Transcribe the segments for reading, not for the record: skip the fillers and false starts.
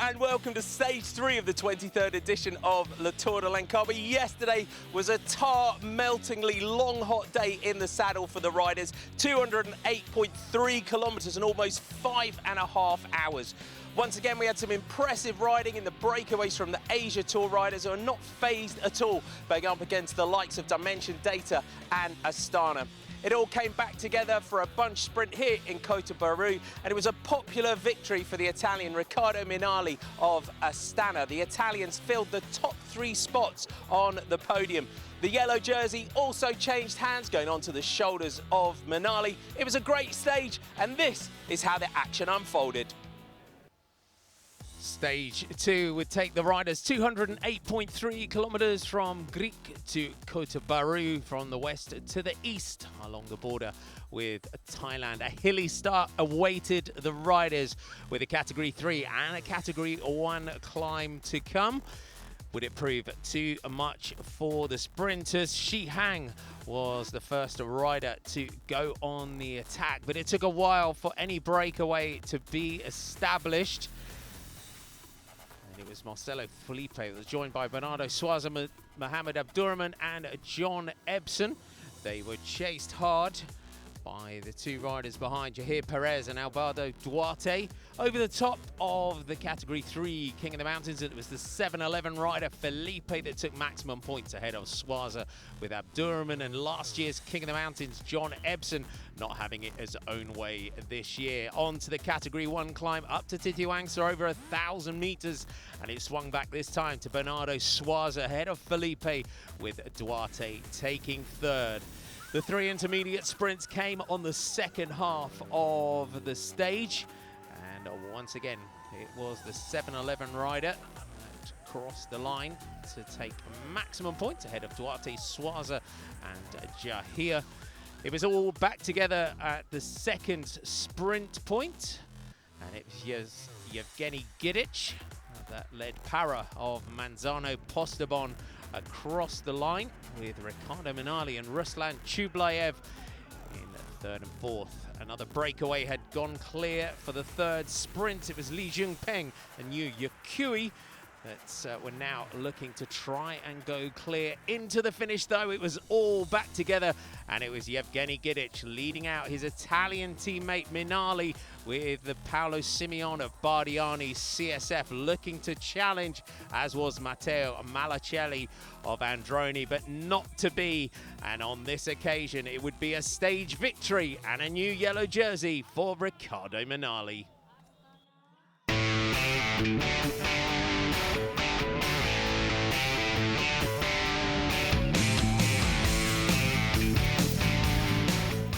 and welcome to stage 3 of the 23rd edition of Le Tour de Langkawi. Yesterday was a tar-meltingly long hot day in the saddle for the riders. 208.3 kilometres and almost 5.5 hours. Once again, we had some impressive riding in the breakaways from the Asia Tour riders who are not phased at all going up against the likes of Dimension Data and Astana. It all came back together for a bunch sprint here in Kota, Bharu, and it was a popular victory for the Italian Riccardo Minali of Astana. The Italians filled the top 3 spots on the podium. The yellow jersey also changed hands, going onto the shoulders of Minali. It was a great stage, and this is how the action unfolded. Stage 2 would take the riders 208.3 kilometres from Greek to Kota Bharu, from the west to the east along the border with Thailand. A hilly start awaited the riders with a Category 3 and a Category 1 climb to come. Would it prove too much for the sprinters? Shi Hang was the first rider to go on the attack, but it took a while for any breakaway to be established. It was Marcelo Felipe that was joined by Bernardo Suaza, Mohamed Abdurrahman and John Ebsen. They were chased hard by the 2 riders behind, Jair Perez and Alberto Duarte. Over the top of the Category 3 King of the Mountains, it was the 7-11 rider Felipe that took maximum points ahead of Suaza, with Abdurrahman and last year's King of the Mountains John Ebsen not having it his own way this year. On to the Category 1 climb up to Titiwangsa, over 1,000 metres, and it swung back this time to Bernardo Suaza ahead of Felipe, with Duarte taking 3rd. The 3 intermediate sprints came on the second half of the stage, and once again it was the 7-11 rider that crossed the line to take maximum points ahead of Duarte, Suaza and Jair. It was all back together at the second sprint point, and it was Yevgeny Gidic that led Para of Manzano Postobon across the line, with Riccardo Minali and Ruslan Chublayev in 3rd and 4th. Another breakaway had gone clear for the 3rd sprint. It was Li Jingpeng and Yu Yukui that were now looking to try and go clear into the finish, though. It was all back together, and it was Yevgeny Gidic leading out his Italian teammate Minali, with the Paolo Simeon of Bardiani CSF looking to challenge, as was Matteo Malacelli of Androni, but not to be. And on this occasion, it would be a stage victory and a new yellow jersey for Riccardo Minali.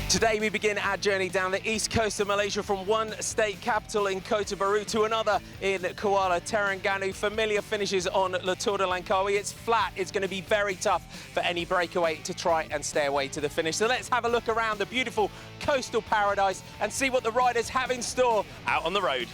Today we begin our journey down the east coast of Malaysia, from one state capital in Kota Bharu to another in Kuala, Terrengganu. Familiar finishes on Le Tour de Langkawi. It's flat. It's going to be very tough for any breakaway to try and stay away to the finish. So let's have a look around the beautiful coastal paradise and see what the riders have in store out on the road.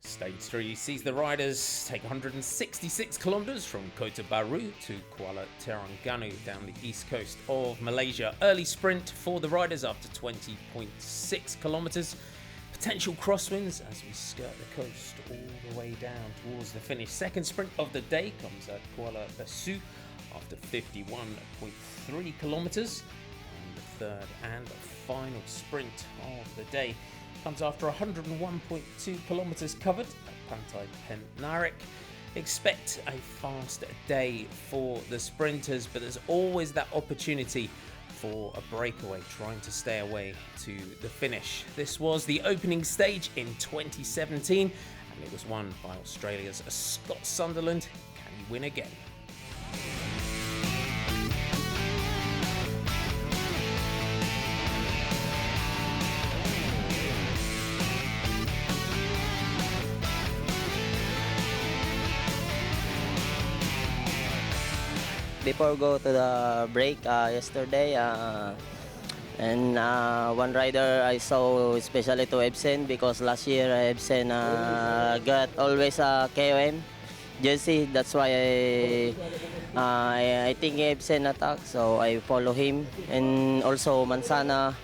Stage 3 sees the riders take 166 kilometres from Kota Bharu to Kuala, Terrengganu down the east coast of Malaysia. Early sprint for the riders after 20.6 kilometres. Potential crosswinds as we skirt the coast all the way down towards the finish. Second sprint of the day comes at Kuala Basu after 51.3 kilometres. And the third and final sprint of the day Comes after 101.2 kilometres covered at Pantai Pennarik. Expect a fast day for the sprinters, but there's always that opportunity for a breakaway, trying to stay away to the finish. This was the opening stage in 2017, and it was won by Australia's Scott Sunderland. Can he win again? Before go to the break yesterday, and one rider I saw especially to Ebsen, because last year Ebsen got always a KOM jersey. That's why I think Ebsen attack, so I follow him, and also Mansana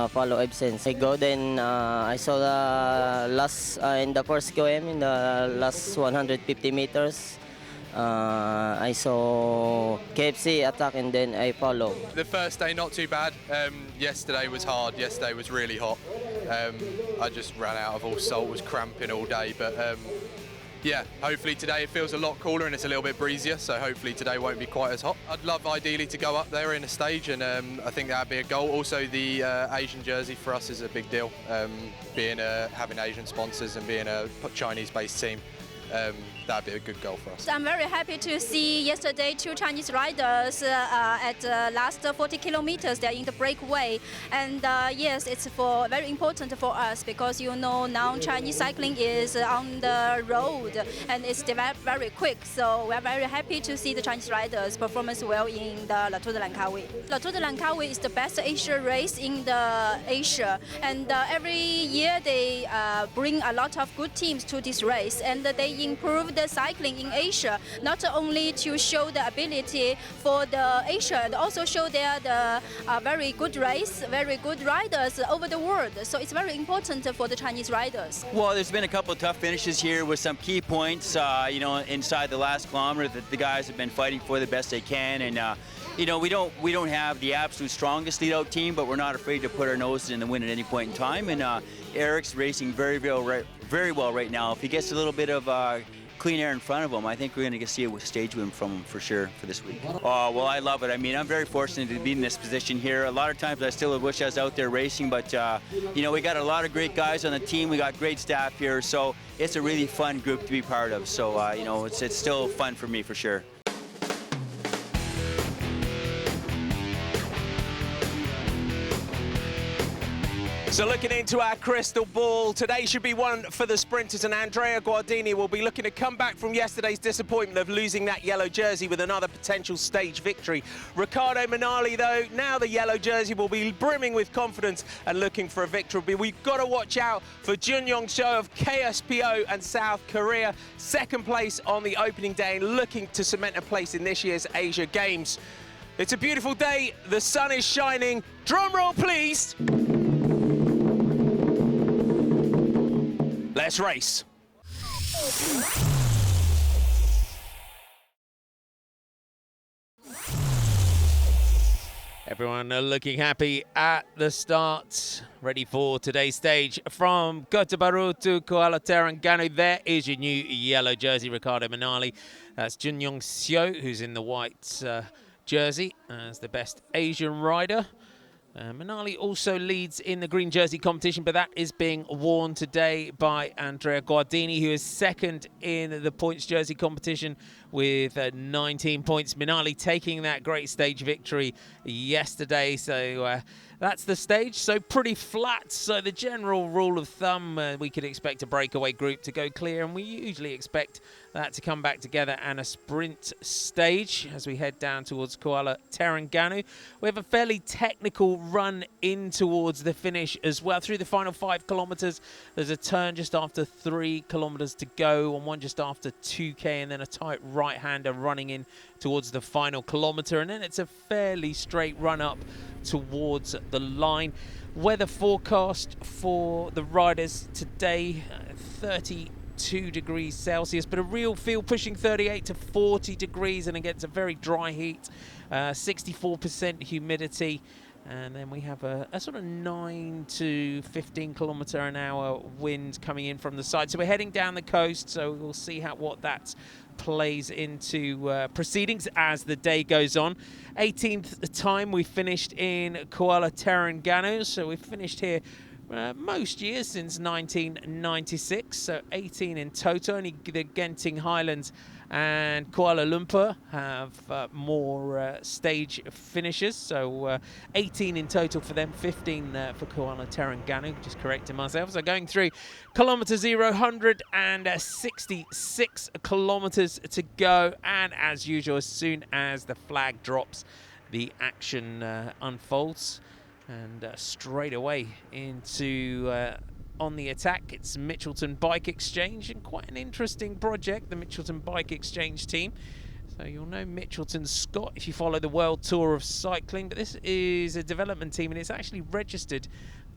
follow Ebsen. I go then I saw the last in the first KOM in the last 150 meters. I saw KFC attack and then I follow. The first day not too bad. Yesterday was hard. Yesterday was really hot. I just ran out of all salt, was cramping all day. But yeah, hopefully today it feels a lot cooler and it's a little bit breezier. So hopefully today won't be quite as hot. I'd love ideally to go up there in a stage, and I think that'd be a goal. Also, the Asian jersey for us is a big deal. Being having Asian sponsors and being a Chinese-based team. That'd be a good goal for us. I'm very happy to see yesterday 2 Chinese riders at the last 40 kilometers. They're in the breakaway, and yes, it's very important for us, because you know now Chinese cycling is on the road and it's developed very quick. So we're very happy to see the Chinese riders performance well in the Tour de Langkawi. The Tour de Langkawi is the best Asia race in the Asia, and every year they bring a lot of good teams to this race, and they improve the cycling in Asia, not only to show the ability for the Asia, and also show they are the very good race, very good riders over the world. So it's very important for the Chinese riders. Well, there's been a couple of tough finishes here with some key points, you know, inside the last kilometer that the guys have been fighting for the best they can, and you know, we don't have the absolute strongest lead-out team, but we're not afraid to put our noses in the wind at any point in time. And Eric's racing very well right now. If he gets a little bit of clean air in front of him, I think we're going to see a stage win from him for sure for this week. Oh, well, I love it. I mean, I'm very fortunate to be in this position here. A lot of times I still wish I was out there racing, but you know, we got a lot of great guys on the team. We got great staff here, so it's a really fun group to be part of. So you know, it's still fun for me for sure. So looking into our crystal ball, today should be one for the sprinters, and Andrea Guardini will be looking to come back from yesterday's disappointment of losing that yellow jersey with another potential stage victory. Riccardo Manali, though, now the yellow jersey will be brimming with confidence and looking for a victory. We've got to watch out for Junyoung Seo of KSPO and South Korea, second place on the opening day and looking to cement a place in this year's Asia Games. It's a beautiful day, the sun is shining. Drum roll, please. Let's race. Everyone looking happy at the start, ready for today's stage. From Kota Bharu to Kuala Terrengganu, there is your new yellow jersey, Riccardo Manali. That's Junyoung Seo, who's in the white jersey as the best Asian rider. Manali also leads in the green jersey competition, but that is being worn today by Andrea Guardini, who is second in the points jersey competition with 19 points. Manali taking that great stage victory yesterday, so that's the stage. So pretty flat. So the general rule of thumb, we could expect a breakaway group to go clear, and we usually expect that to come back together and a sprint stage as we head down towards Kuala Terrengganu. We have a fairly technical run in towards the finish as well. Through the final 5 kilometers, there's a turn just after 3 kilometers to go, and one just after 2K, and then a tight right-hander running in towards the final kilometer, and then it's a fairly straight run up towards the line. Weather forecast for the riders today, 32 degrees Celsius, but a real feel pushing 38 to 40 degrees, and again, it's a very dry heat, 64% humidity. And then we have a sort of 9 to 15 kilometre an hour wind coming in from the side. So we're heading down the coast, so we'll see what that plays into proceedings as the day goes on. 18th time we finished in Kuala, Terrengganu. So we've finished here most years since 1996. So 18 in total. Only the Genting Highlands and Kuala Lumpur have more stage finishes, so 18 in total for them, 15 for Kuala Terrengganu, just correcting myself. So going through kilometre 0, 166 kilometres to go, and as usual, as soon as the flag drops, the action unfolds, and straight away into on the attack, it's Mitchelton Bike Exchange, and quite an interesting project, the Mitchelton Bike Exchange team. So you'll know Mitchelton Scott if you follow the World Tour of Cycling, but this is a development team, and it's actually registered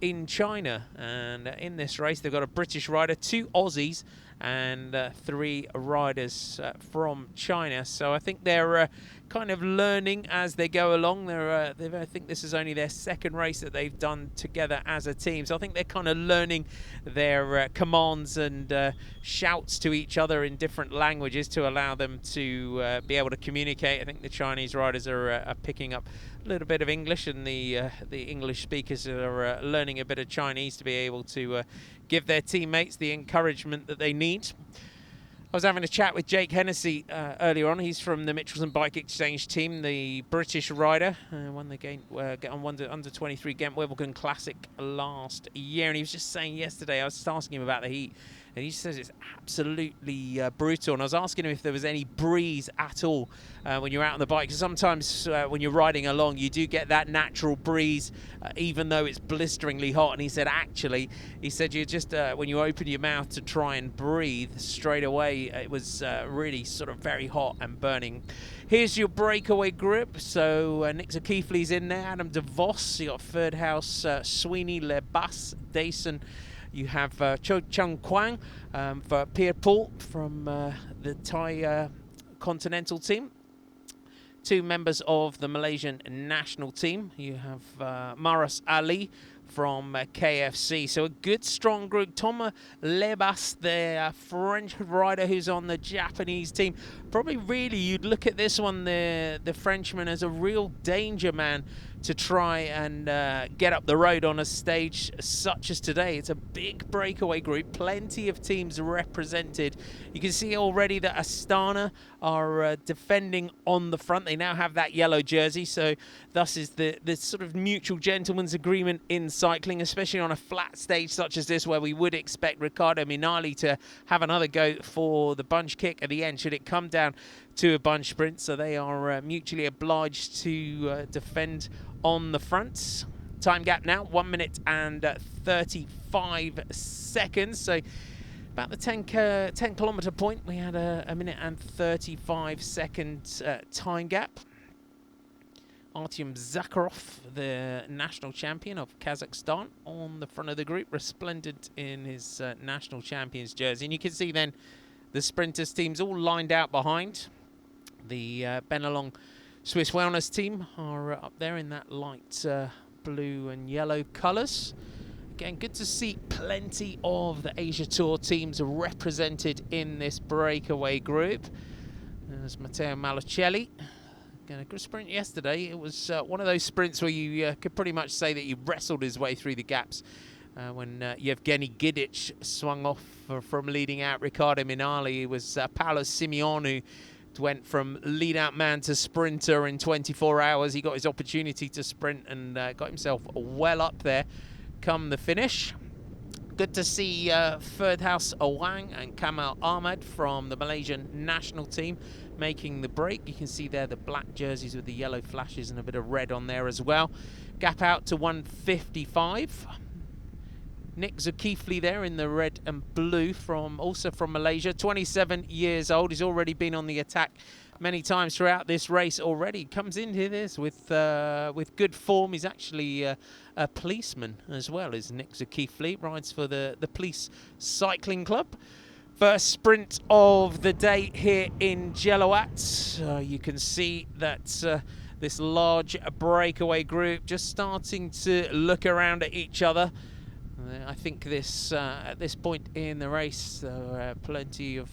in China. And in this race, they've got a British rider, 2 Aussies, and 3 riders from China. So I think they're kind of learning as they go along. I think this is only their second race that they've done together as a team. So I think they're kind of learning their commands and shouts to each other in different languages to allow them to be able to communicate. I think the Chinese riders are picking up a little bit of English, and the English speakers are learning a bit of Chinese to be able to give their teammates the encouragement that they need. I was having a chat with Jake Hennessy earlier on. He's from the Mitchelton Bike Exchange team, the British rider. Won the under 23 Ghent Wevelgem Classic last year. And he was just saying yesterday, I was just asking him about the heat, and he says it's absolutely brutal. And I was asking him if there was any breeze at all when you're out on the bike. Because sometimes when you're riding along, you do get that natural breeze, even though it's blisteringly hot. And he said, actually, you just, when you open your mouth to try and breathe, straight away, it was really sort of very hot and burning. Here's your breakaway group. So Nick O'Keefely's in there, Adam DeVos, you got Ferdhouse, Sweeney, Lebas, Dayson. You have Cho Chung Kwang for Pierre Paul from the Thai continental team. 2 members of the Malaysian national team. You have Maras Ali from KFC. So a good, strong group. Thomas Lebas, the French rider who's on the Japanese team. Probably really, you'd look at this one, the Frenchman, as a real danger man to try and get up the road on a stage such as today. It's a big breakaway group, plenty of teams represented. You can see already that Astana are defending on the front. They now have that yellow jersey, so thus is the sort of mutual gentleman's agreement in cycling, especially on a flat stage such as this, where we would expect Riccardo Minali to have another go for the bunch kick at the end should it come down to a bunch sprint. So they are mutually obliged to defend on the front. Time gap now, 1 minute and 35 seconds. So about the 10 kilometre point, we had a minute and 35 second time gap. Artyom Zakharov, the national champion of Kazakhstan, on the front of the group, resplendent in his national champion's jersey. And you can see then the sprinters teams all lined out behind. The Benelong Swiss Wellness team are up there in that light blue and yellow colours. Again, good to see plenty of the Asia Tour teams represented in this breakaway group. There's Matteo Malocelli. A good sprint yesterday. It was one of those sprints where you could pretty much say that he wrestled his way through the gaps when Yevgeny Gidic swung off from leading out Riccardo Minali. It was Paolo Simeone who went from lead-out man to sprinter in 24 hours. He got his opportunity to sprint and got himself well up there come the finish. Good to see Ferdhouse Awang and Kamal Ahmad from the Malaysian national team making the break. You can see there the black jerseys with the yellow flashes and a bit of red on there as well. Gap out to 1:55. Nick Zulkifli there in the red and blue, also from Malaysia, 27 years old. He's already been on the attack many times throughout this race already. Comes into this with good form. He's actually a policeman as well as Nick Zulkifli. Rides for the Police Cycling Club. First sprint of the day here in Jelowat. You can see that this large breakaway group just starting to look around at each other. I think this at this point in the race, plenty of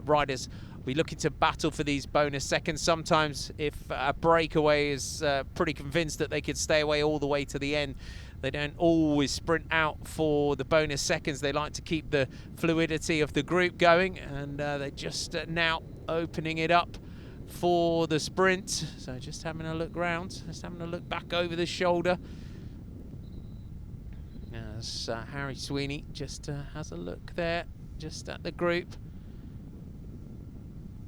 riders will be looking to battle for these bonus seconds. Sometimes if a breakaway is pretty convinced that they could stay away all the way to the end, they don't always sprint out for the bonus seconds. They like to keep the fluidity of the group going, and they're just now opening it up for the sprint. So just having a look round, just having a look back over the shoulder. As Harry Sweeney just has a look there, just at the group.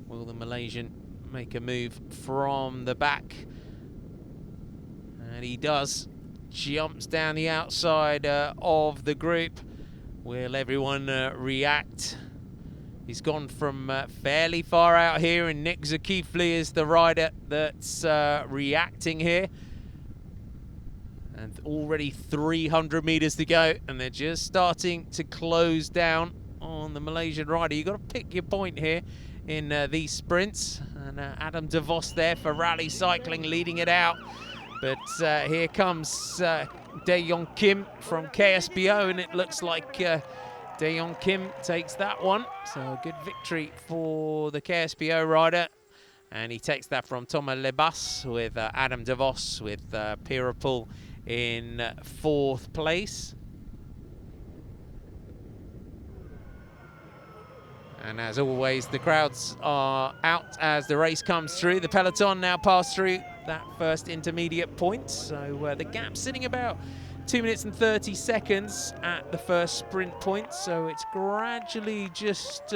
Will the Malaysian make a move from the back? And he does. Jumps down the outside of the group. Will everyone react? He's gone from fairly far out here, and Nick Zakifli is the rider that's reacting here. And already 300 meters to go, and they're just starting to close down on the Malaysian rider. You've got to pick your point here in these sprints. And Adam de Vos there for Rally Cycling leading it out. But here comes De Jong Kim from KSBO, and it looks like De Jong Kim takes that one. So a good victory for the KSBO rider. And he takes that from Thomas Lebas with Adam de Vos with Pirapul in 4th place. And as always, the crowds are out as the race comes through. The peloton now passed through that first intermediate point. So the gap sitting about 2 minutes and 30 seconds at the first sprint point. So it's gradually just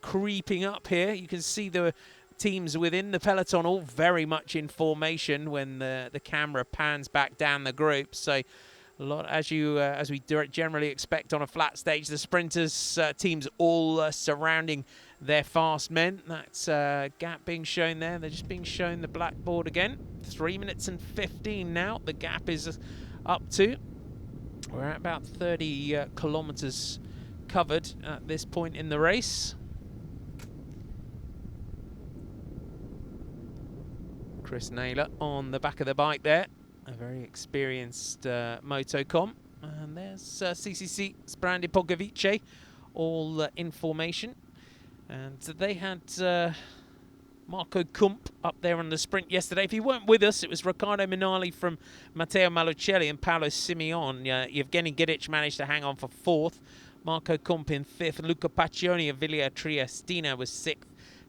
creeping up here. You can see the teams within the peloton all very much in formation when the camera pans back down the group. So a lot, as we generally expect on a flat stage, the sprinters teams all surrounding their fast men. That's gap being shown there. They're just being shown the blackboard again. 3 minutes and 15 now. The gap is up to. We're at about 30 kilometers covered at this point in the race. Chris Naylor on the back of the bike there, a very experienced motocom. And there's CCC Sprandi Pogavice, all in formation. And they had Marco Kump up there on the sprint yesterday. If you weren't with us, it was Riccardo Minali from Matteo Malucelli and Paolo Simeon. Yevgeny Gidic managed to hang on for 4th. Marco Kump in 5th. Luca Paccioni of Villa Triestina was 6th.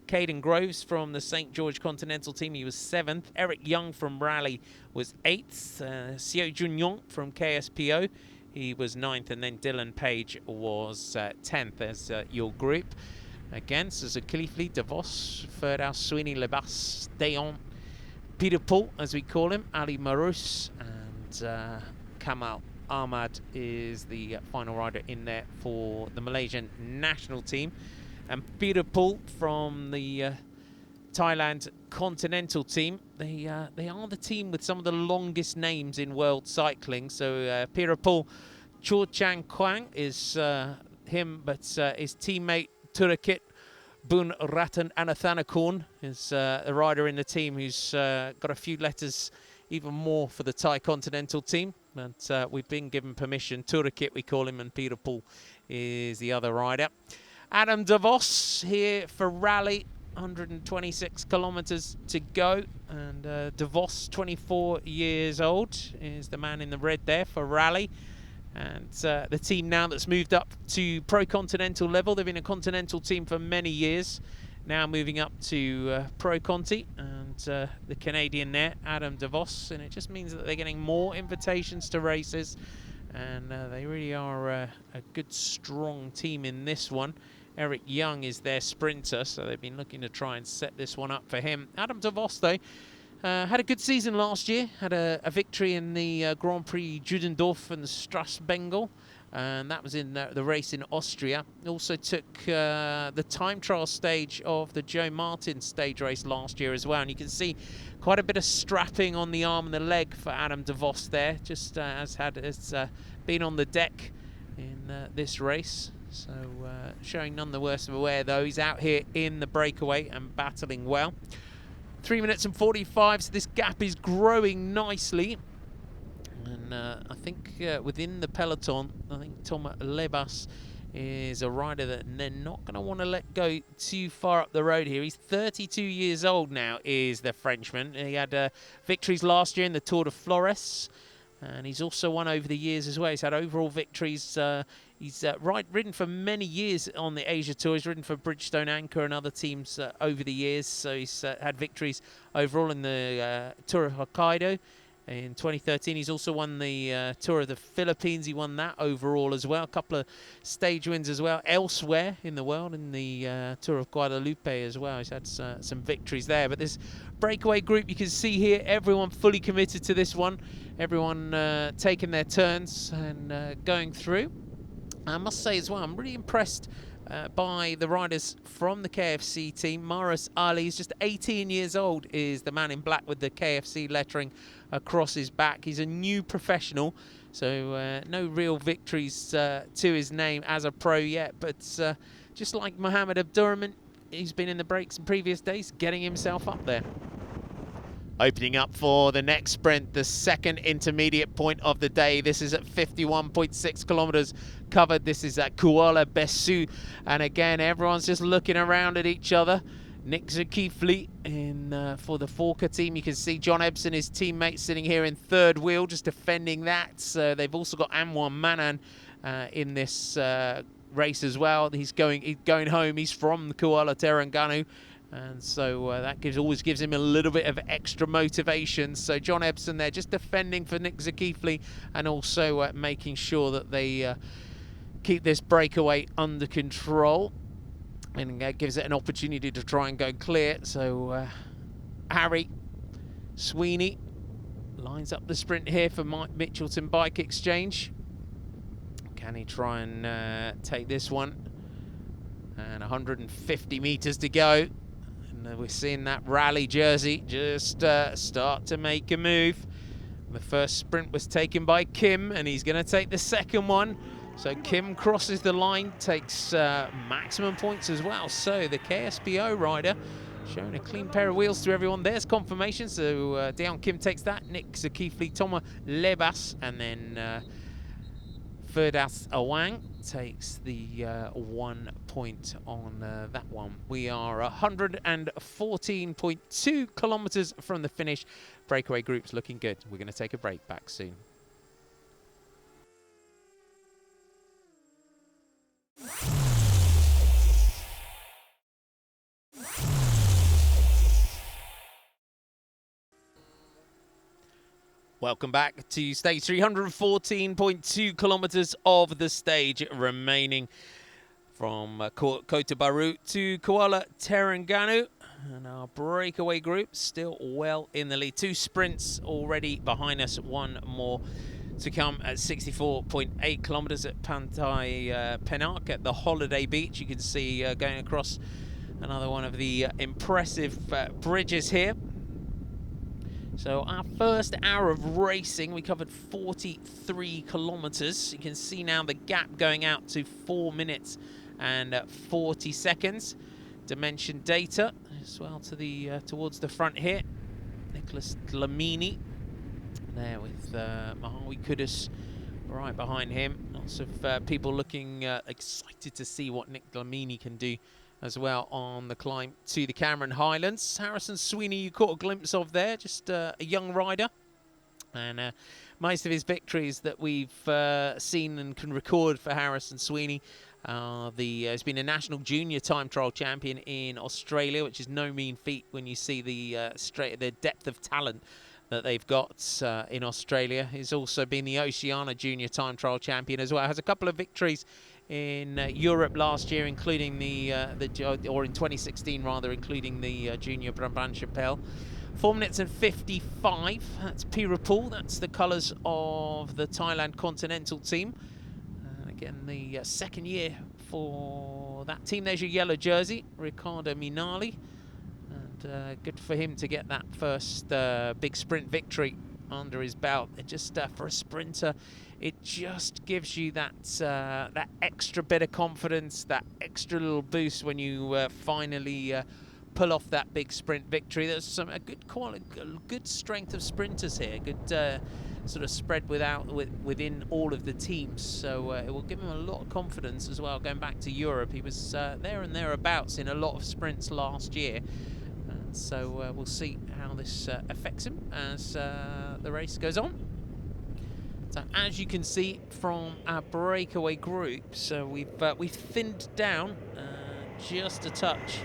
Caden Groves from the St. George Continental team, he was 7th. Eric Young from Raleigh was 8th. Seo Junyong from KSPO, he was 9th. And then Dylan Page was 10th as your group. Again, Suzuki, De Vos, Ferdaus, Sweeney, Lebas, Deon, Peter Paul, as we call him, Ali Marous, and Kamal Ahmad is the final rider in there for the Malaysian national team. And Peter Paul from the Thailand Continental team. They are the team with some of the longest names in world cycling. So Peter Paul, Cho Chang Kwang is him, but his teammate Turakit Bun Ratan Anathanakorn is the rider in the team who's got a few letters even more for the Thai Continental team. But we've been given permission. Turakit we call him, and Peter Paul is the other rider. Adam de Vos here for Rally, 126 kilometers to go. And de Vos, 24 years old, is the man in the red there for Rally. And the team now that's moved up to pro-continental level. They've been a continental team for many years. Now moving up to pro-conti. And the Canadian there, Adam de Vos. And it just means that they're getting more invitations to races. And they really are a good, strong team in this one. Eric Young is their sprinter, so they've been looking to try and set this one up for him. Adam de Vos, though, had a good season last year. Had a victory in the Grand Prix Judendorf and the Strasbengal. And that was in the race in Austria. Also took the time trial stage of the Joe Martin stage race last year as well. And you can see quite a bit of strapping on the arm and the leg for Adam de Vos there, just as been on the deck in this race. So showing none the worse of a wear, though. He's out here in the breakaway and battling well. 3 minutes and 45, so this gap is growing nicely. And I think within the peloton, I think Tom Lebas is a rider that they're not going to want to let go too far up the road here. He's 32 years old now, is the Frenchman. He had victories last year in the Tour de Flores, and he's also won over the years as well. He's had overall victories. He's ridden for many years on the Asia Tour. He's ridden for Bridgestone, Anchor and other teams over the years. So he's had victories overall in the Tour of Hokkaido. In 2013, he's also won the Tour of the Philippines. He won that overall as well. A couple of stage wins as well elsewhere in the world, in the Tour of Guadalupe as well. He's had some victories there. But this breakaway group, you can see here, everyone fully committed to this one. Everyone taking their turns and going through. I must say as well, I'm really impressed by the riders from the KFC team. Maris Ali is just 18 years old, is the man in black with the KFC lettering across his back. He's a new professional, so no real victories to his name as a pro yet, but just like Mohamed Abdurrahman, he's been in the breaks in previous days, getting himself up there. Opening up for the next sprint, the second intermediate point of the day. This is at 51.6 kilometers covered. This is at Kuala Besu. And again, everyone's just looking around at each other. Nick Zulkifli for the Forker team. You can see John Ebson, his teammate, sitting here in third wheel, just defending that. So they've also got Anwar Manan in this race as well. He's going home. He's from Kuala Terrengganu. And so that always gives him a little bit of extra motivation. So John Ebson there just defending for Nick Zulkifli and also making sure that they keep this breakaway under control. And gives it an opportunity to try and go clear. So Harry Sweeney lines up the sprint here for Mike Mitchelton Bike Exchange. Can he try and take this one? And 150 meters to go. And we're seeing that rally jersey just start to make a move. The first sprint was taken by Kim, and he's going to take the second one. So Kim crosses the line, takes maximum points as well. So the KSPO rider showing a clean pair of wheels to everyone. There's confirmation. So Deon Kim takes that. Nick Zulkifli, Thomas Lebas, and then Ferdas Awang takes the 1 point on that one. We are 114.2 kilometers from the finish. Breakaway group's looking good. We're going to take a break. Back soon. Welcome back to stage 314.2 kilometers of the stage remaining from Kota Bharu to Kuala Terrengganu. And our breakaway group still well in the lead. 2 sprints already behind us, 1 more to come at 64.8 kilometers at Pantai Penak at the Holiday Beach. You can see going across another one of the impressive bridges here. So our first hour of racing, we covered 43 kilometers. You can see now the gap going out to 4 minutes and 40 seconds. Dimension data as well to the towards the front here. Nicholas Dlamini there with Mahawi Kudus right behind him. Lots of people looking excited to see what Nick Dlamini can do as well on the climb to the Cameron Highlands. Harrison Sweeney you caught a glimpse of there, just a young rider. And most of his victories that we've seen and can record for Harrison Sweeney, he's been a national junior time trial champion in Australia, which is no mean feat when you see the depth of talent that they've got in Australia. He's also been the Oceania junior time trial champion as well. Has a couple of victories in Europe last year, including in 2016 rather, including the Junior Brabant Chapelle. 4 minutes and 55. That's Pirapul. That's the colours of the Thailand Continental team. And again, the second year for that team. There's your yellow jersey, Ricardo Minali. And good for him to get that first big sprint victory under his belt. It just for a sprinter, it just gives you that that extra bit of confidence, that extra little boost when you finally pull off that big sprint victory. There's a good quality, good strength of sprinters here, good sort of spread within all of the teams. So it will give him a lot of confidence as well. Going back to Europe, he was there and thereabouts in a lot of sprints last year. So we'll see how this affects him as the race goes on. So as you can see from our breakaway group, so we've thinned down just a touch,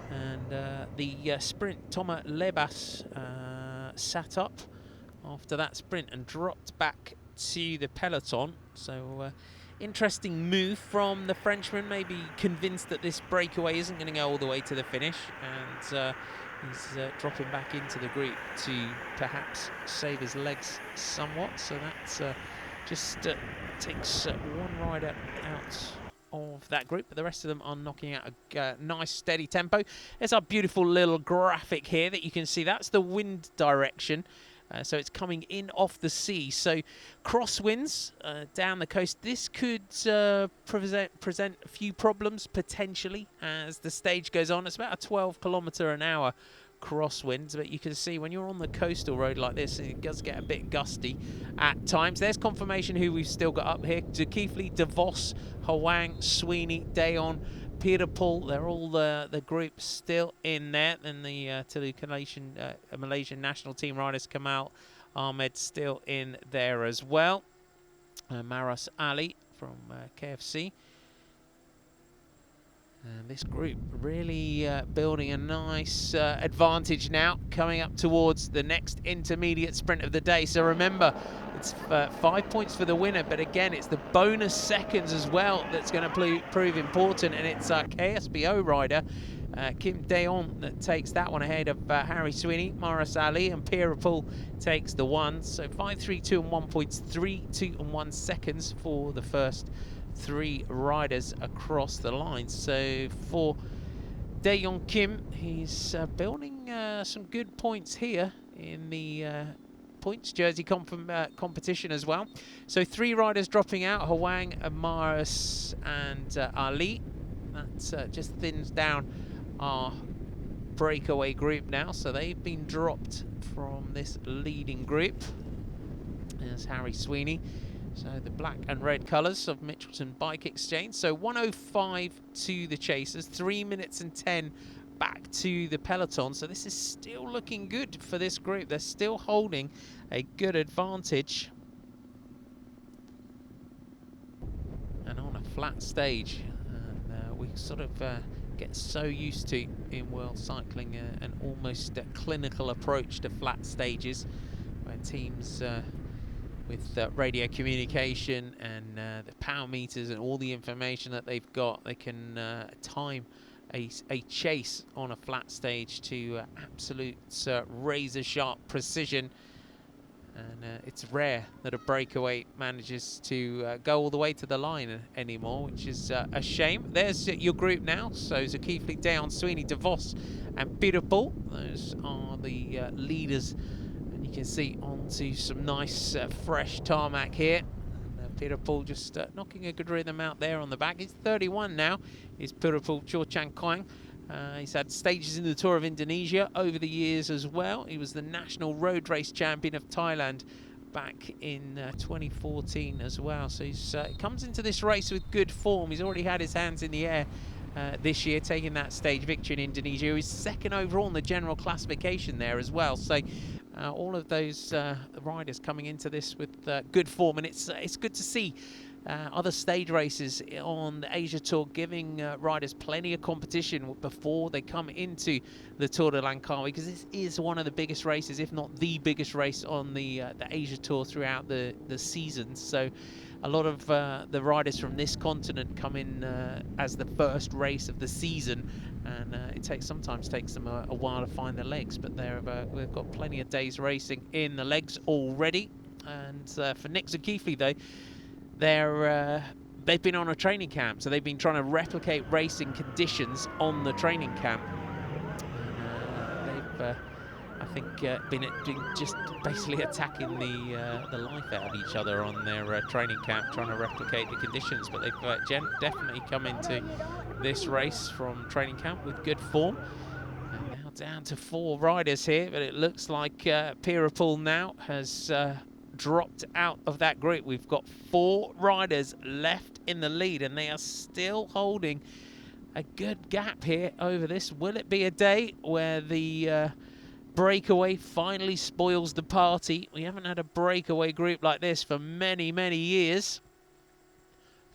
and the sprint Thomas Lebas sat up after that sprint and dropped back to the peloton. So interesting move from the Frenchman, maybe convinced that this breakaway isn't going to go all the way to the finish, and he's dropping back into the group to perhaps save his legs somewhat. So that just takes one rider out of that group, but the rest of them are knocking out a nice steady tempo. There's our beautiful little graphic here that you can see. That's the wind direction. So it's coming in off the sea. So crosswinds down the coast. This could present a few problems potentially as the stage goes on. It's about a 12km/h crosswinds, but you can see when you're on the coastal road like this, it does get a bit gusty at times. There's confirmation who we've still got up here. Zulkifli, De Vos, Hwang, Sweeney, Dayon, Pirapul, they're all the group still in there. And the Malaysian national team riders, Kamal Ahmed, still in there as well. Maras Ali from KFC. And this group really building a nice advantage now, coming up towards the next intermediate sprint of the day. So remember, it's 5 points for the winner, but again, it's the bonus seconds as well that's going to prove important. And it's our KSBO rider, Kim Dayon, that takes that one ahead of Harry Sweeney, Maras Ali, and Pirapul takes the one. So 5, 3, 2 and 1 points, 3, 2 and 1 seconds for the first 3 riders across the line. So for Dayon Kim, he's building some good points here in the points jersey competition as well. So 3 riders dropping out, Hwang, Maras and Ali. That just thins down our breakaway group now. So they've been dropped from this leading group. There's Harry Sweeney. So the black and red colours of Mitchelton Bike Exchange. So 1:05 to the chasers, 3 minutes and 10 back to the peloton. So this is still looking good for this group. They're still holding a good advantage. And on a flat stage, and we sort of get so used to in world cycling an almost clinical approach to flat stages, where teams with radio communication and the power meters and all the information that they've got, they can time a chase on a flat stage to absolute razor sharp precision. And it's rare that a breakaway manages to go all the way to the line anymore, which is a shame. There's your group now. So Zulkifli, Dayon, Sweeney, De Vos and Pirapul. Those are the leaders. And you can see onto some nice fresh tarmac here. Pirapul just knocking a good rhythm out there on the back. He's 31 now. He's Pirapul Chorchankwang. He's had stages in the Tour of Indonesia over the years as well. He was the national road race champion of Thailand back in 2014 as well. So he comes into this race with good form. He's already had his hands in the air this year, taking that stage victory in Indonesia. He was second overall in the general classification there as well. So all of those riders coming into this with good form, and it's good to see other stage races on the Asia Tour giving riders plenty of competition before they come into the Tour de Langkawi, because this is one of the biggest races, if not the biggest race on the Asia Tour throughout the season. So a lot of the riders from this continent come in as the first race of the season, and it sometimes takes them a while to find their legs, but we've got plenty of days racing in the legs already. And for Nick Zulkifli though, they've been on a training camp, so they've been trying to replicate racing conditions on the training camp. And they've, I think, been just basically attacking the life out of each other on their training camp, trying to replicate the conditions. But they've definitely come into this race from training camp with good form. down to 4 riders here, but it looks like Pirapul now has dropped out of that group. We've got 4 riders left in the lead, and they are still holding a good gap here over this. Will it be a day where the breakaway finally spoils the party? We haven't had a breakaway group like this for many, many years.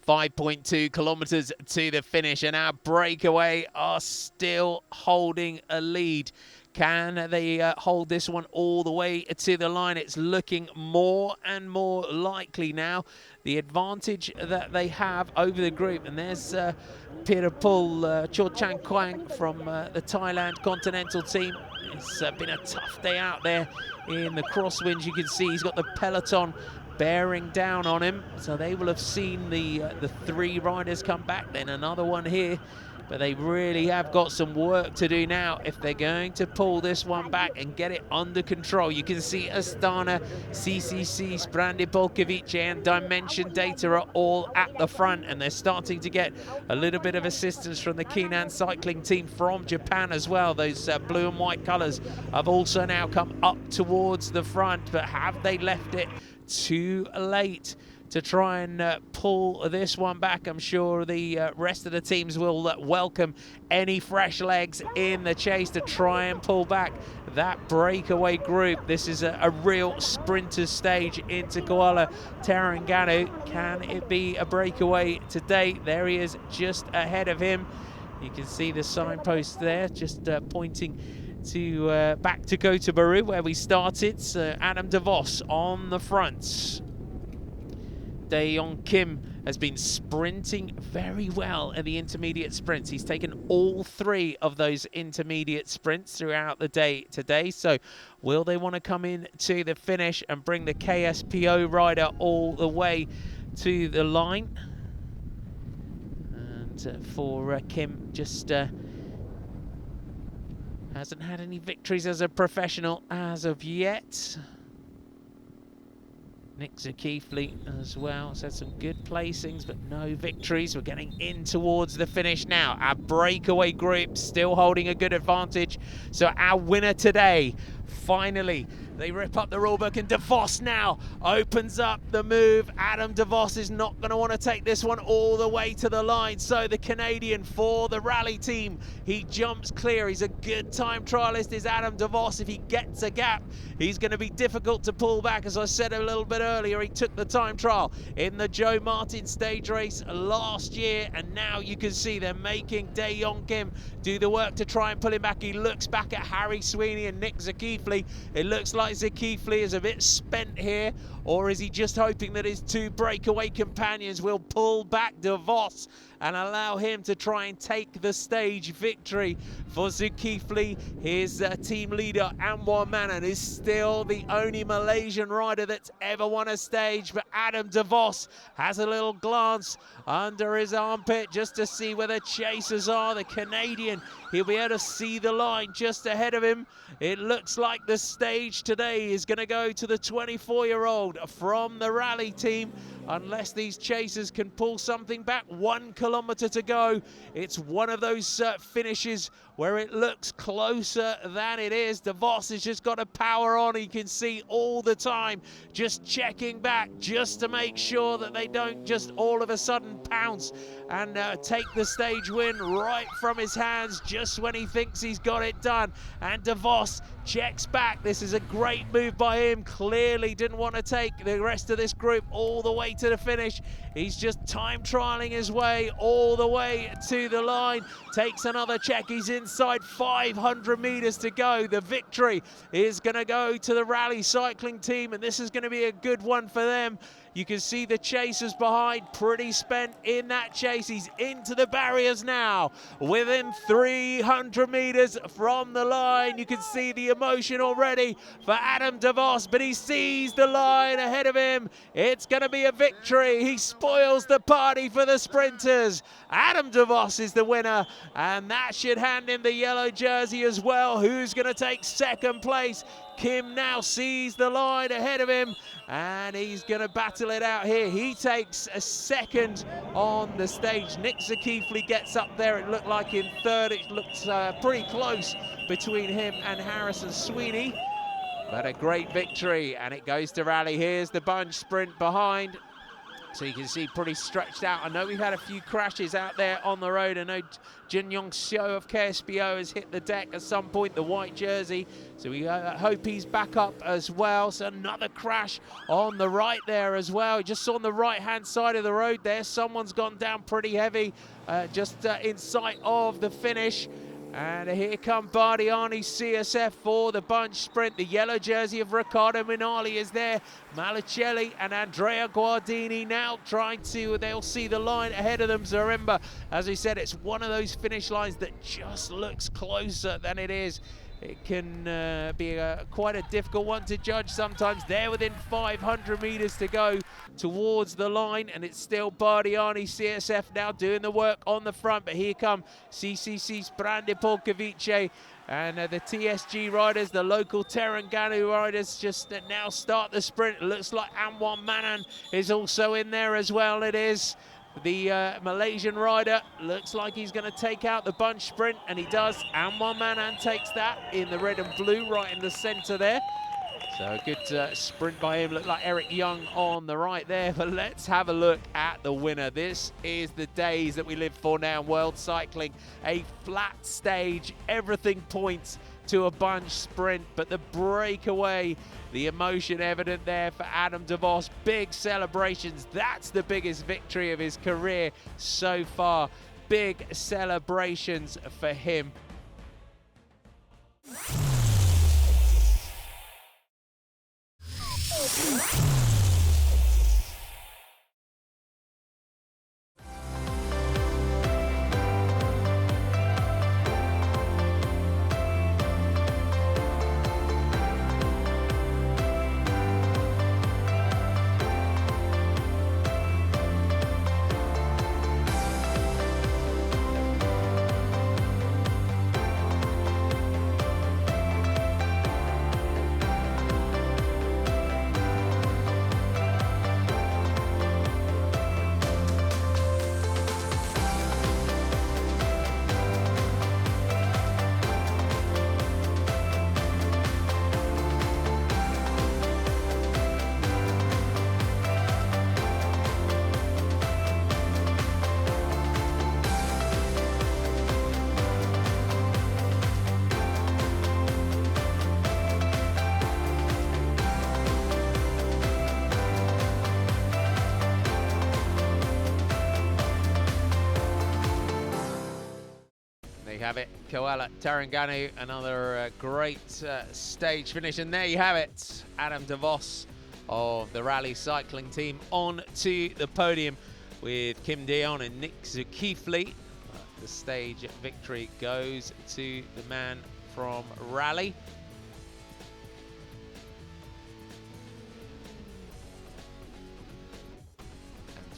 5.2 kilometers to the finish, and our breakaway are still holding a lead. Can they hold this one all the way to the line? It's looking more and more likely now. The advantage that they have over the group, and there's Pirapul Chorchang Kwang from the Thailand Continental team. It's been a tough day out there in the crosswinds. You can see he's got the peloton bearing down on him, so they will have seen the 3 riders come back, then another one here. But they really have got some work to do now if they're going to pull this one back and get it under control. You can see Astana, CCC, Sprandi Polkovic and Dimension Data are all at the front, and they're starting to get a little bit of assistance from the Keinan cycling team from Japan as well. Those blue and white colours have also now come up towards the front, but have they left it too late to try and pull this one back? I'm sure the rest of the teams will welcome any fresh legs in the chase to try and pull back that breakaway group. This is a real sprinter's stage into Kuala, Terrengganu. Can it be a breakaway today? There he is just ahead of him. You can see the signpost there just pointing to back to Kota Bharu where we started. So Adam de Vos on the front. Dae-Yong Kim has been sprinting very well in the intermediate sprints. He's taken all 3 of those intermediate sprints throughout the day today. So will they want to come in to the finish and bring the KSPO rider all the way to the line? And for Kim, just hasn't had any victories as a professional as of yet. Nick Zakifli as well has had some good placings, but no victories. We're getting in towards the finish now. Our breakaway group still holding a good advantage. So our winner today, finally, they rip up the rulebook, and de Vos now opens up the move. Adam de Vos is not going to want to take this one all the way to the line. So the Canadian for the rally team, he jumps clear. He's a good time trialist, is Adam de Vos. If he gets a gap, he's going to be difficult to pull back. As I said a little bit earlier, he took the time trial in the Joe Martin stage race last year, and now you can see they're making Dae-Yong Kim do the work to try and pull him back. He looks back at Harry Sweeney and Nick Zakifli. It looks like Zakifli is a bit spent here, or is he just hoping that his 2 breakaway companions will pull back de Vos and allow him to try and take the stage victory? For Zulkifli, his team leader Anwar Manan is still the only Malaysian rider that's ever won a stage, but Adam de Vos has a little glance under his armpit just to see where the chasers are. The Canadian, he'll be able to see the line just ahead of him. It looks like the stage today is going to go to the 24-year-old from the rally team, unless these chasers can pull something back. 1 kilometre to go. It's one of those finishes where it looks closer than it is. De Vos has just got to power on. He can see all the time, just checking back just to make sure that they don't just all of a sudden pounce and take the stage win right from his hands just when he thinks he's got it done. And de Vos checks back. This is a great move by him. Clearly didn't want to take the rest of this group all the way to the finish. He's just time trialing his way all the way to the line. Takes another check. He's inside 500 meters to go. The victory is going to go to the rally cycling team, and this is going to be a good one for them. You can see the chasers behind, pretty spent in that chase. He's into the barriers now, within 300 meters from the line. You can see the emotion already for Adam de Vos, but he sees the line ahead of him. It's going to be a victory. He spoils the party for the sprinters. Adam de Vos is the winner, and that should hand him the yellow jersey as well. Who's going to take second place? Kim now sees the line ahead of him, and he's going to battle it out here. He takes a second on the stage. Nick Zakifli gets up there. It looked like in third. It looks pretty close between him and Harrison Sweeney. But a great victory, and it goes to Rally. Here's the bunch sprint behind. So you can see pretty stretched out. I know we've had a few crashes out there on the road. I know Jin Yong Seo of KSBO has hit the deck at some point, the white jersey. So we hope he's back up as well. So another crash on the right there as well. Just on the right-hand side of the road there. Someone's gone down pretty heavy just in sight of the finish. And here come Bardiani CSF for the bunch sprint. The yellow jersey of Riccardo Minali is there. Malicelli and Andrea Guardini now trying to, they'll see the line ahead of them. Zaremba, as we said, it's one of those finish lines that just looks closer than it is. It can be quite a difficult one to judge sometimes. They're within 500 meters to go towards the line, and it's still Bardiani CSF now doing the work on the front. But here come CCC Sprande Polkovice and the TSG riders, the local Terrengganu riders just now start the sprint. It looks like Anwan Manan is also in there as well. It is. The Malaysian rider looks like he's going to take out the bunch sprint, and he does. Anwan Manan takes that in the red and blue right in the center there. So a good sprint by him. Looked like Eric Young on the right there. But let's have a look at the winner. This is the days that we live for now in world cycling. A flat stage, everything points to a bunch sprint, but the breakaway, the emotion evident there for Adam de Vos. Big celebrations. That's the biggest victory of his career so far. Big celebrations for him. Have it, Kuala, Terrengganu, another great stage finish, and there you have it, Adam de Vos of the rally cycling team on to the podium with Kim Dion and Nick Zakifli. The stage victory goes to the man from rally.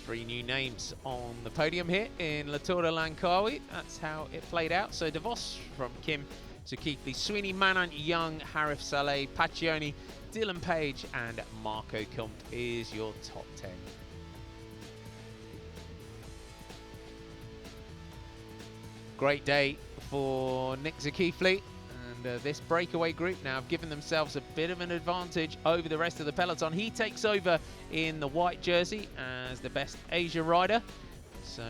Three new names on the podium here in La Tour de Langkawi. That's how it played out. So De Vos from Kim, Zakifli, Sweeney, Manan, Young, Harif Saleh, Paccioni, Dylan Page and Marco Comte is your top 10. Great day for Nick Zakifli. This breakaway group now have given themselves a bit of an advantage over the rest of the peloton. He takes over in the white jersey as the best Asia rider. So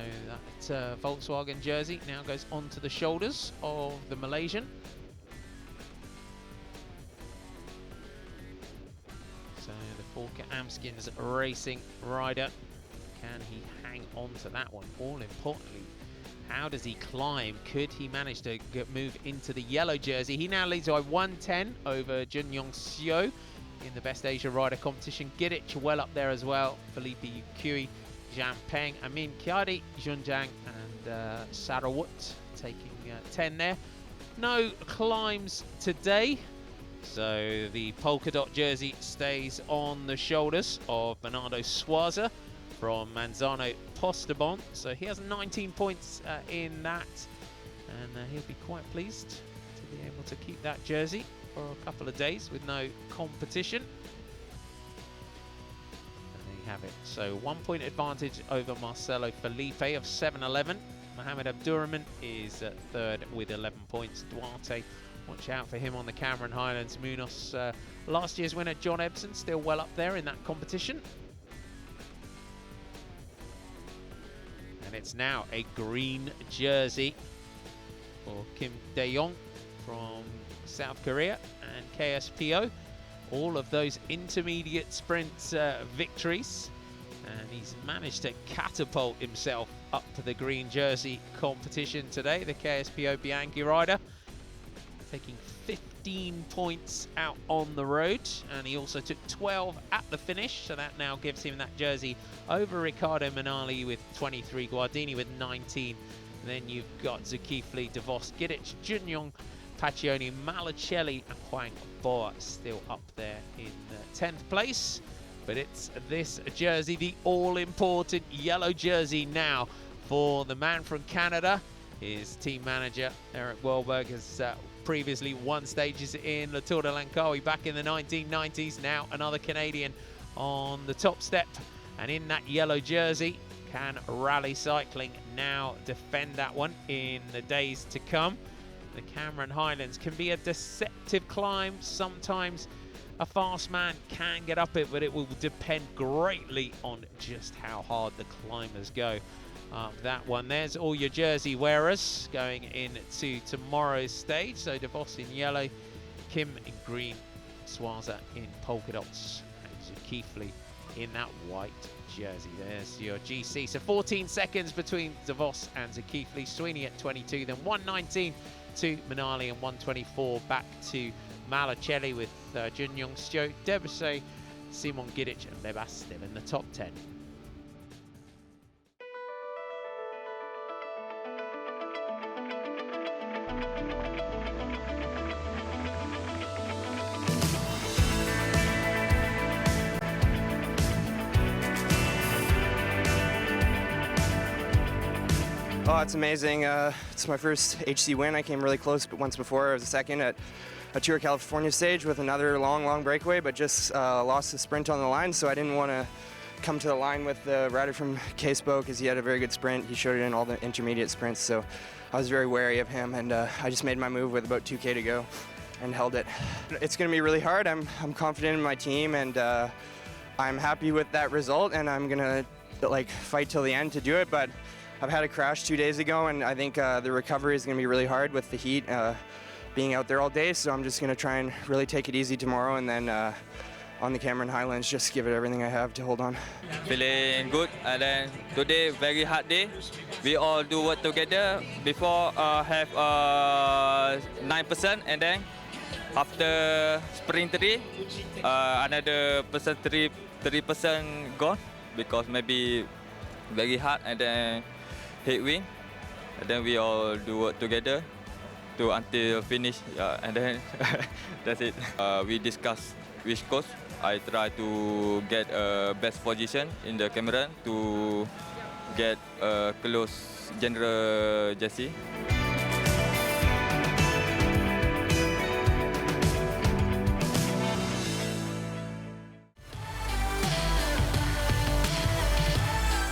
that Volkswagen jersey now goes onto the shoulders of the Malaysian. So the Forker Amskins racing rider, can he hang on to that one? All importantly, how does he climb? Could he manage to move into the yellow jersey? He now leads by 110 over Jun Yong Seo in the Best Asia Rider competition. Gidic well up there as well. Felipe Yukui, Zhang Peng, Amin Kiadi, Junjiang and Sarawut taking 10 there. No climbs today. So the polka dot jersey stays on the shoulders of Bernardo Suaza from Manzano Postobon. So he has 19 points in that, and he'll be quite pleased to be able to keep that jersey. for a couple of days with no competition. And there you have it. So 1 point advantage over Marcelo Felipe of 7-11. Mohamed Abdurrahman is third with 11 points. Duarte, watch out for him on the Cameron Highlands. Munoz, last year's winner John Ebson, still well up there in that competition. And it's now a green jersey for Kim Dae-yong from South Korea and KSPO. All of those intermediate sprint victories. And he's managed to catapult himself up to the green jersey competition today, the KSPO Bianchi rider. Taking 15 points out on the road, and he also took 12 at the finish, so that now gives him that jersey over Riccardo Minali with 23, Guardini with 19. Then you've got Zulkifli, DeVos, Gidic, Junyong, Pacioni, Malacelli, and Huang Boa still up there in 10th place. But it's this jersey, the all-important yellow jersey now for the man from Canada. His team manager, Eric Wahlberg, has previously won stages in the Tour de Langkawi back in the 1990s. Now another Canadian on the top step. And in that yellow jersey, can Rally Cycling now defend that one in the days to come? The Cameron Highlands can be a deceptive climb. Sometimes a fast man can get up it, but it will depend greatly on just how hard the climbers go up that one. There's all your jersey wearers going into tomorrow's stage. So DeVos in yellow, Kim in green, Swaza in polka dots, and Zulkifli in that white jersey. There's your GC. So 14 seconds between DeVos and Zulkifli. Sweeney at 22, then 119 to Minali, and 124 back to Malacelli with Junyong, Stio, Debussy, Simon Gidic, and Lebas still in the top 10. Oh, it's amazing. It's my first HC win. I came really close, but once before I was second at a Tour California stage with another long breakaway, but just lost the sprint on the line, so I didn't want to come to the line with the rider from KSPO because he had a very good sprint. He showed it in all the intermediate sprints, so I was very wary of him, and I just made my move with about 2K to go and held it. It's going to be really hard. I'm confident in my team, and I'm happy with that result, and I'm going to fight till the end to do it, but I've had a crash 2 days ago, and I think the recovery is going to be really hard with the heat being out there all day, so I'm just going to try and really take it easy tomorrow, and then on the Cameron Highlands, just give it everything I have to hold on. Feeling good, and then today very hard day. We all do work together. Before have 9%, and then after sprint 3, another percent 3% gone because maybe very hard, and then headwind, and then we all do work together to until finish, and then that's it. We discuss which course. I try to get a best position in the Cameron to get a close general jersey.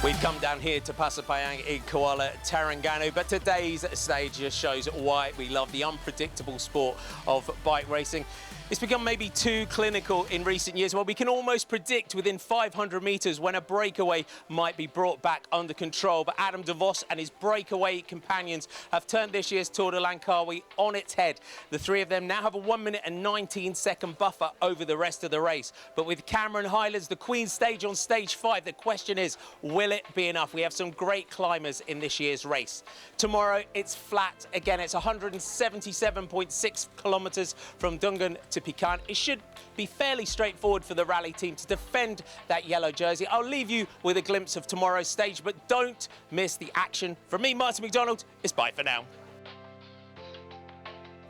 We've come down here to Pasapayang in Kuala, Terrengganu, but today's stage just shows why we love the unpredictable sport of bike racing. It's become maybe too clinical in recent years. Well, we can almost predict within 500 metres when a breakaway might be brought back under control. But Adam DeVos and his breakaway companions have turned this year's Tour de Langkawi on its head. The three of them now have a 1 minute and 19-second buffer over the rest of the race. But with Cameron Highlands, the Queen's stage on stage 5, the question is, will it be enough? We have some great climbers in this year's race. Tomorrow, it's flat. Again, it's 177.6 kilometres from Dungan to Pekan. It should be fairly straightforward for the rally team to defend that yellow jersey. I'll leave you with a glimpse of tomorrow's stage, but don't miss the action. From me, Martin McDonald, it's bye for now.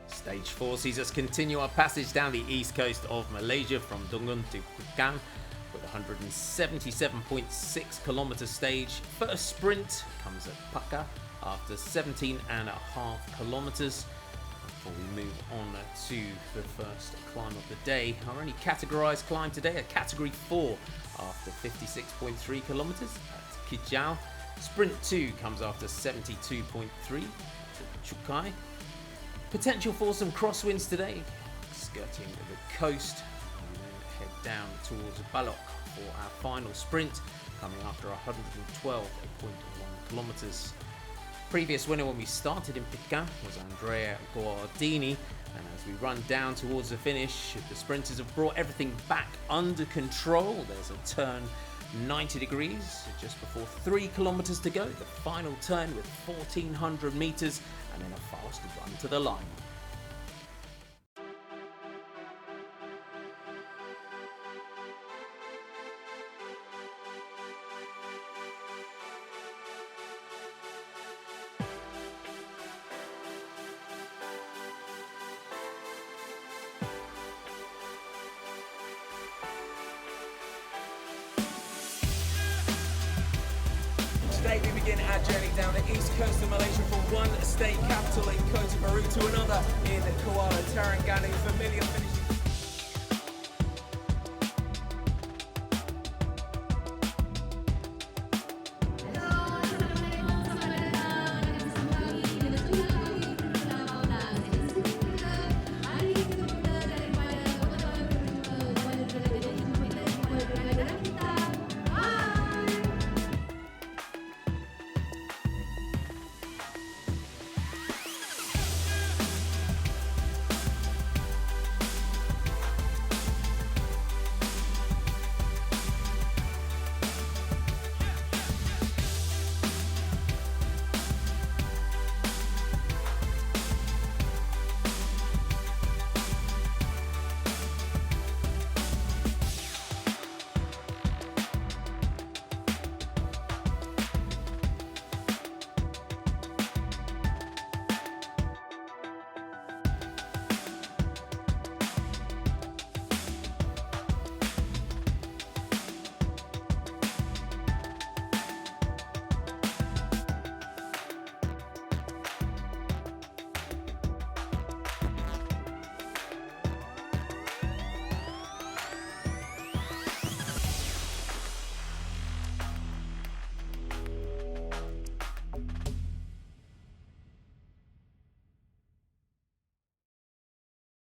Stage 4 sees us continue our passage down the east coast of Malaysia from Dungan to Pekan with 177.6 kilometre stage. First sprint comes at Paka after 17.5 kilometres. before we move on to the first climb of the day. Our only categorized climb today, a category 4 after 56.3 kilometers at Kijau. Sprint 2 comes after 72.3 to Chukai. Potential for some crosswinds today, skirting the coast, and then head down towards Balok for our final sprint, coming after 112.1 kilometers. Previous winner when we started in Pica was Andrea Guardini, and as we run down towards the finish, the sprinters have brought everything back under control. There's a turn 90 degrees just before 3 kilometers to go, the final turn with 1400 meters, and then a fast run to the line. Today we begin our journey down the east coast of Malaysia from one state capital in Kota Bharu to another in Kuala, Terrengganu. Familiar finish.